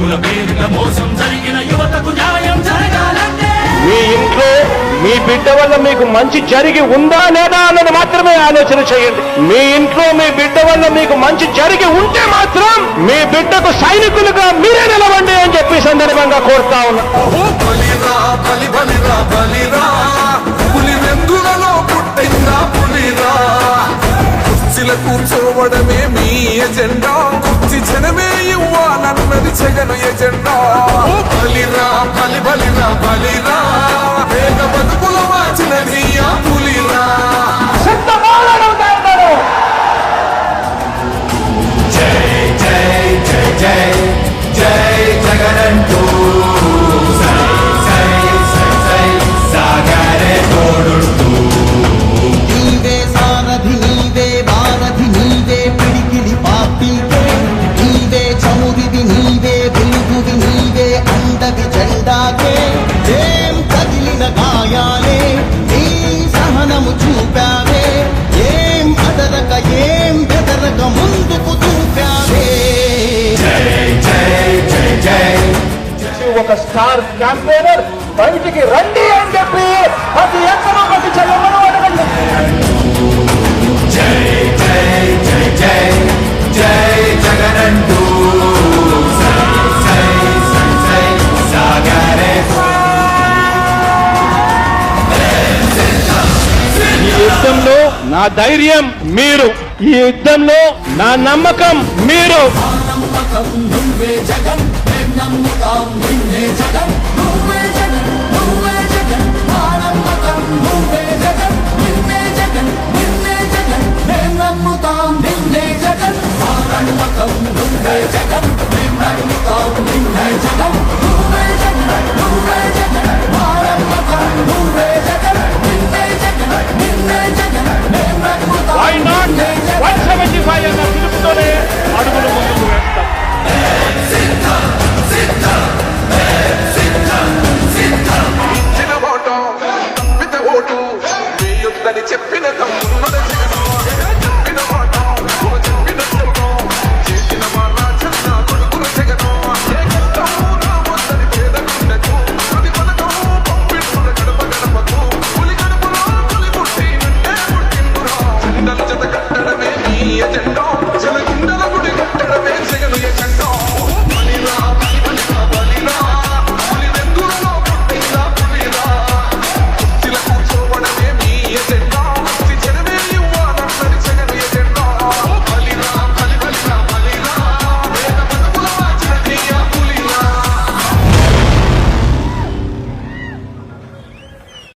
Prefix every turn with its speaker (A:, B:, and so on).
A: డబ్బుల పేరిట మోసం జరిగిన యువతకు న్యాయం జరగాలంటే
B: మీ ఇంట్లో మీ బిడ్డ వల్ల మీకు మంచి జరిగి ఉందా లేదా అన్నది మాత్రమే ఆలోచన చేయండి. మీ ఇంట్లో మీ బిడ్డ వల్ల మీకు మంచి జరిగి ఉంటే మాత్రం మీ బిడ్డకు సైనికులుగా మీరే నిలవండి అని చెప్పి సందర్భంగా కోరుతా ఉన్నా.
C: కూర్చోవడమే మీ ఎజెండా, కుర్చీ జనమే ఇవ్వాలన్నది జగన్ ఎజెండా. బలిరా బలి బలిరా బలిరా, వేగ బతుకుల మార్చినది ఆ పులిరా.
A: జై జై జై జై జై జగనంటూ సై సై సై సాగరే తోడుతూ.
D: నీవే సారథి నీవే వారధి నీవే పిడికిలి పార్టీకే, నీవే చమురివి నీవే వెలుగువి నీవే అండవి జెండాకే. ఏం కదిలిన గాయాలే నీ సహనము చూపావే, ఏం అదరక ఏం బెదరక ముందుకు దూపావే.
A: జై జై జై జై
B: ఒక స్టార్ క్యాంపెయినర్ బయటికి రండి అని చెప్పి ప్రతి ఎక్కడో ప్రతి చెల్లెమ్మను అడగండి.
A: జై జై జై జై జై జగనంటూ సై సై సై సై సాగరే.
B: ఈ యుద్ధంలో నా ధైర్యం మీరు, ఈ యుద్ధంలో నా నమ్మకం మీరు.
A: నువ్వే జగన్ మేం నమ్ముతాం నిన్నే జగన్, నువ్వే జగన్ నువ్వే జగన్ మా నమ్మకం నువ్వే జగన్, నిన్నే జగన్ నిన్నే జగన్ మేం నమ్ముతాం నిన్నే జగన్, మా నమ్మకం నువ్వే జగన్ మేం నమ్ముతాం నిన్నే జగన్, నువ్వే జగన్ నువ్వే జగన్ మా నమ్మకం నువ్వే జగన్, నిన్నే జగన్ నిన్నే జగన్ మేం నమ్ముతాం.
B: Why not 175 అన్న పిలుపుతోనే అడుగులు ముందుకు వేస్తాం.
C: ఇచ్చిన ఓటు విత ఓటు మీ యుద్ధని చెప్పిన తమ్ముడు